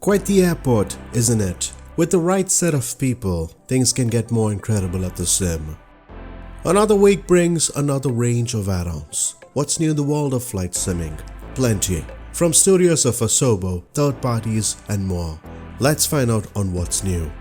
Quite the airport, isn't it? With the right set of people, things can get more incredible at the sim. Another week brings another range of add-ons. What's new in the world of flight simming? Plenty. From studios of Asobo, third parties and more. Let's find out on what's new,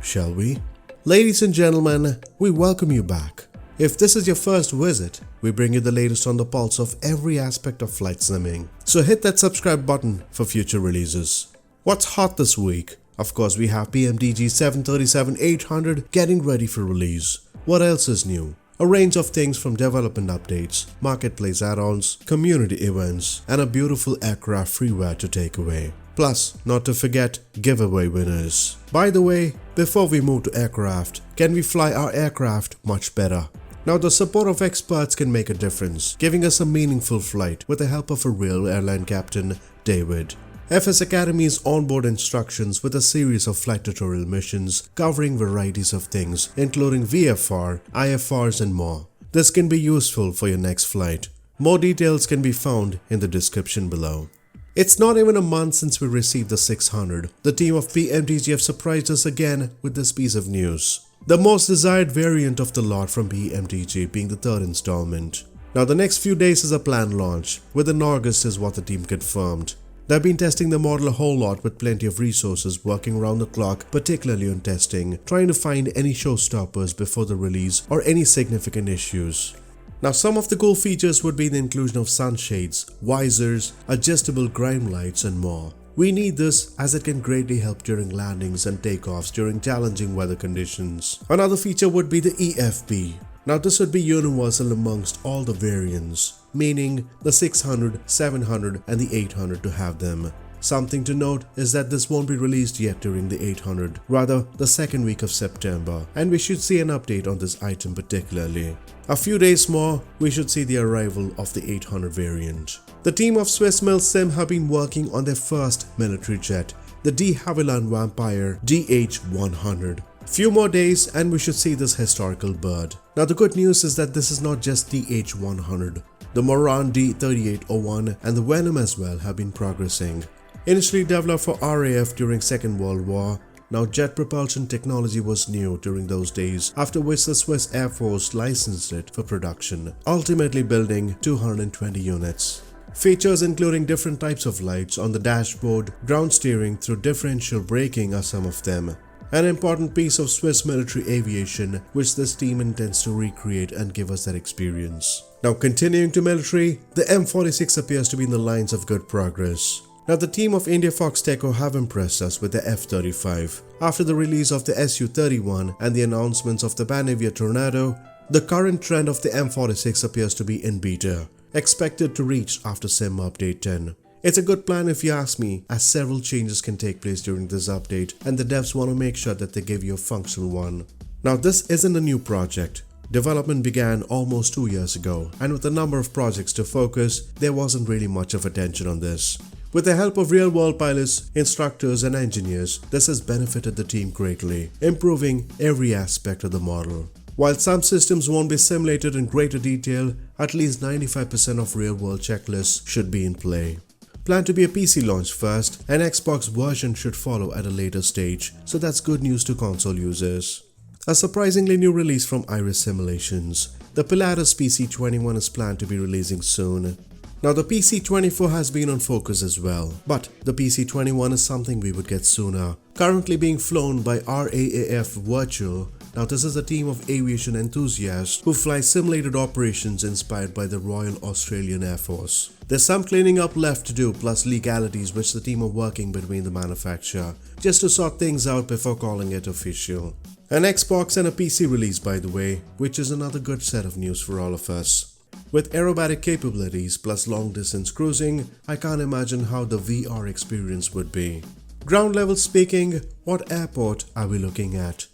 shall we? Ladies and gentlemen, we welcome you back. If this is your first visit, we bring you the latest on the pulse of every aspect of flight simming. So hit that subscribe button for future releases. What's hot this week? Of course, we have PMDG 737-800 getting ready for release. What else is new? A range of things from development updates, marketplace add-ons, community events, and a beautiful aircraft freeware to take away. Plus, not to forget, giveaway winners. By the way, before we move to aircraft, can we fly our aircraft much better? Now, the support of experts can make a difference, giving us a meaningful flight with the help of a real airline captain, David. FSAcademy's onboard instructions with a series of flight tutorial missions covering varieties of things including VFR, IFRs and more. This can be useful for your next flight. More details can be found in the description below. It's not even a month since we received the 600. The team of PMDG have surprised us again with this piece of news. The most desired variant of the lot from PMDG being the third installment. Now the next few days is a planned launch, within August is what the team confirmed. They've been testing the model a whole lot with plenty of resources working around the clock, particularly on testing, trying to find any showstoppers before the release or any significant issues. Now some of the cool features would be the inclusion of sunshades, visors, adjustable grime lights and more. We need this as it can greatly help during landings and takeoffs during challenging weather conditions. Another feature would be the EFB. Now this would be universal amongst all the variants, meaning the 600, 700 and the 800 to have them. Something to note is that this won't be released yet during the 800, rather the second week of September, and we should see an update on this item particularly. A few days more, we should see the arrival of the 800 variant. The team of Swiss MilSim have been working on their first military jet, the de Havilland Vampire DH-100. Few more days and we should see this historical bird. Now the good news is that this is not just DH-100. The Moran D-3801 and the Venom as well have been progressing. Initially developed for RAF during Second World War, now jet propulsion technology was new during those days, after which the Swiss Air Force licensed it for production, ultimately building 220 units. Features including different types of lights on the dashboard, ground steering through differential braking are some of them. An important piece of Swiss military aviation which this team intends to recreate and give us that experience. Now continuing to military, the M46 appears to be in the lines of good progress. Now the team of India Foxteco have impressed us with the F-35. After the release of the Su-31 and the announcements of the Panavia Tornado, the current trend of the M46 appears to be in beta, expected to reach after SIM Update 10. It's a good plan if you ask me, as several changes can take place during this update and the devs want to make sure that they give you a functional one. Now this isn't a new project. Development began almost 2 years ago, and with a number of projects to focus, there wasn't really much of attention on this. With the help of real-world pilots, instructors and engineers, this has benefited the team greatly, improving every aspect of the model. While some systems won't be simulated in greater detail, at least 95% of real-world checklists should be in play. Planned to be a PC launch first, an Xbox version should follow at a later stage, so that's good news to console users. A surprisingly new release from Iris Simulations. The Pilatus PC-21 is planned to be releasing soon. Now the PC-24 has been on focus as well, but the PC-21 is something we would get sooner. Currently being flown by RAAF Virtual. Now this is a team of aviation enthusiasts who fly simulated operations inspired by the Royal Australian Air Force. There's some cleaning up left to do, plus legalities which the team are working between the manufacturer, just to sort things out before calling it official. An Xbox and a PC release by the way, which is another good set of news for all of us. With aerobatic capabilities plus long distance cruising, I can't imagine how the VR experience would be. Ground level speaking, what airport are we looking at?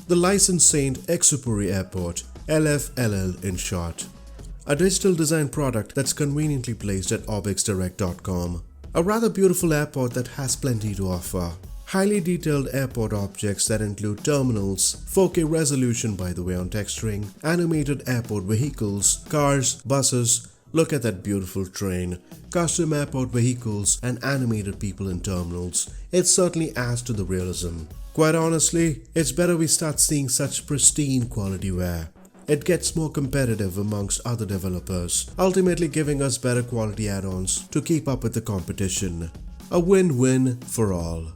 The Lyon-Saint Exupéry Airport, LFLL in short. A digital design product that's conveniently placed at obixdirect.com. A rather beautiful airport that has plenty to offer. Highly detailed airport objects that include terminals, 4K resolution by the way on texturing, animated airport vehicles, cars, buses, look at that beautiful train, custom airport vehicles and animated people in terminals. It certainly adds to the realism. Quite honestly, it's better we start seeing such pristine quality wear. It gets more competitive amongst other developers, ultimately giving us better quality add-ons to keep up with the competition. A win-win for all.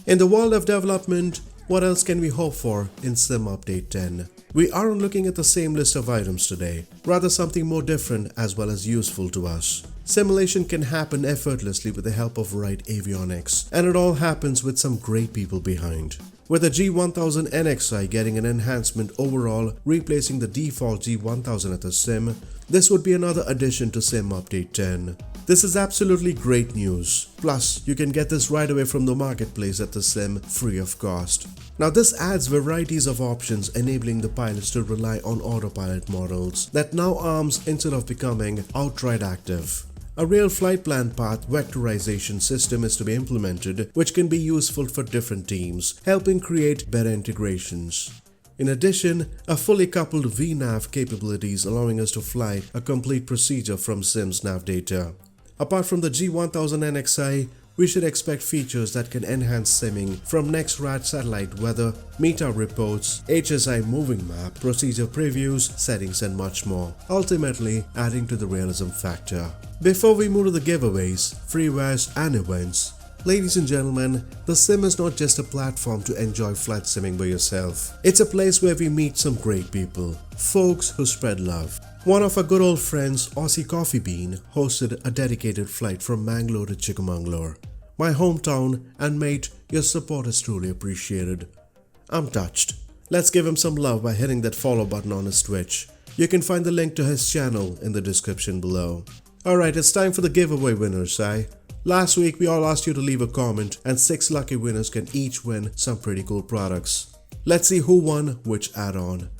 In the world of development, what else can we hope for in Sim Update 10? We aren't looking at the same list of items today, rather something more different as well as useful to us. Simulation can happen effortlessly with the help of right AVIONICS, and it all happens with some great people behind. With the G1000 NXI getting an enhancement overall, replacing the default G1000 at the sim, this would be another addition to Sim Update 10. This is absolutely great news. Plus, you can get this right away from the marketplace at the sim free of cost. Now this adds varieties of options enabling the pilots to rely on autopilot models that now arms instead of becoming outright active. A real flight plan path vectorization system is to be implemented, which can be useful for different teams, helping create better integrations. In addition, a fully coupled VNav capabilities allowing us to fly a complete procedure from Sim's nav data. Apart from the G1000 NXI, we should expect features that can enhance simming from next-rad satellite weather, META reports, HSI moving map, procedure previews, settings and much more, ultimately adding to the realism factor. Before we move to the giveaways, freewares and events, ladies and gentlemen, the sim is not just a platform to enjoy flight simming by yourself. It's a place where we meet some great people, folks who spread love. One of our good old friends, Aussie Coffee Bean, hosted a dedicated flight from Mangalore to Chikmagalur, my hometown, and mate, your support is truly appreciated. I'm touched. Let's give him some love by hitting that follow button on his Twitch. You can find the link to his channel in the description below. Alright, it's time for the giveaway winners, Last week we all asked you to leave a comment and 6 lucky winners can each win some pretty cool products. Let's see who won which add-on.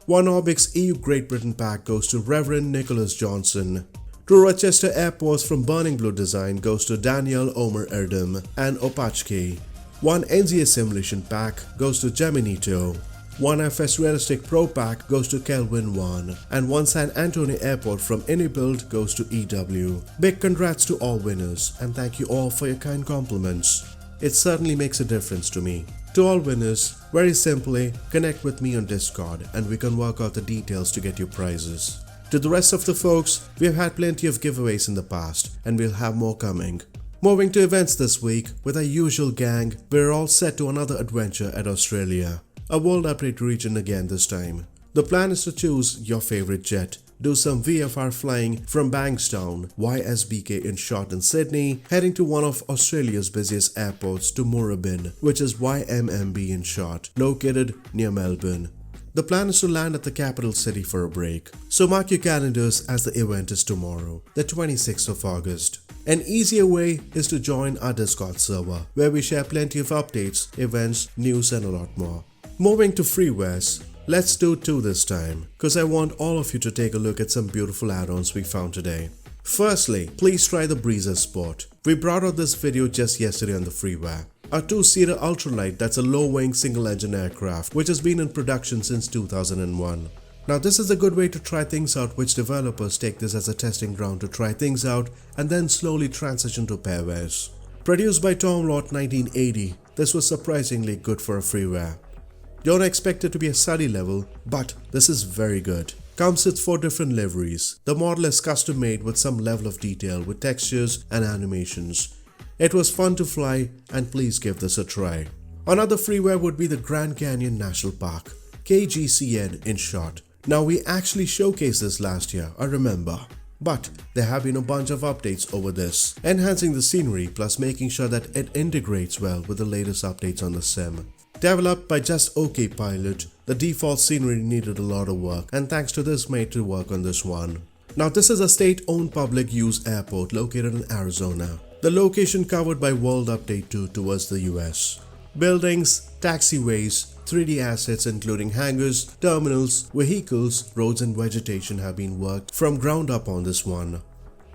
One Obix EU Great Britain pack goes to Reverend Nicholas Johnson. 2 Rochester Airports from Burning Blue Design goes to Daniel Omer Erdem and Opachki. 1 NZA Simulation pack goes to Geminito. 1 FS Realistic Pro pack goes to Kelvin 1. And 1 San Antonio Airport from AnyBuild goes to EW. Big congrats to all winners and thank you all for your kind compliments. It certainly makes a difference to me. To all winners, very simply, connect with me on Discord and we can work out the details to get your prizes. To the rest of the folks, we have had plenty of giveaways in the past and we'll have more coming. Moving to events this week, with our usual gang, we're all set to another adventure at Australia. A world update region again this time. The plan is to choose your favorite jet, do some VFR flying from Bankstown, YSBK in short in Sydney, heading to one of Australia's busiest airports to Moorabbin, which is YMMB in short, located near Melbourne. The plan is to land at the capital city for a break, so mark your calendars as the event is tomorrow, the 26th of August. An easier way is to join our Discord server, where we share plenty of updates, events, news and a lot more. Moving to freewares. Let's do 2 this time, cause I want all of you to take a look at some beautiful add-ons we found today. Firstly, please try the Breezer Sport. We brought out this video just yesterday on the freeware. A 2-seater ultralight that's a low-wing single-engine aircraft which has been in production since 2001. Now this is a good way to try things out, which developers take this as a testing ground to try things out and then slowly transition to pairwares. Produced by Tom Lott 1980, this was surprisingly good for a freeware. Don't expect it to be a study level, but this is very good. Comes with 4 different liveries. The model is custom made with some level of detail with textures and animations. It was fun to fly and please give this a try. Another freeware would be the Grand Canyon National Park, Kgcn in short. Now we actually showcased this last year, I remember. But there have been a bunch of updates over this, enhancing the scenery plus making sure that it integrates well with the latest updates on the sim. Developed by Just OK Pilot, the default scenery needed a lot of work and thanks to this mate to work on this one. Now this is a state-owned public use airport located in Arizona. The location covered by World Update 2 towards the US. Buildings, taxiways, 3D assets including hangars, terminals, vehicles, roads and vegetation have been worked from ground up on this one.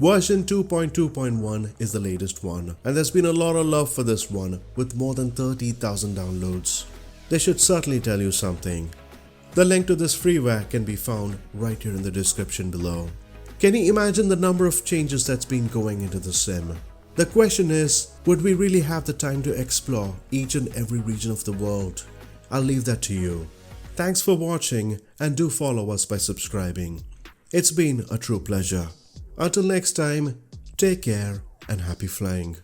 Version 2.2.1 is the latest one, and there's been a lot of love for this one with more than 30,000 downloads. They should certainly tell you something. The link to this freeware can be found right here in the description below. Can you imagine the number of changes that's been going into the sim? The question is, would we really have the time to explore each and every region of the world? I'll leave that to you. Thanks for watching and do follow us by subscribing. It's been a true pleasure. Until next time, take care and happy flying.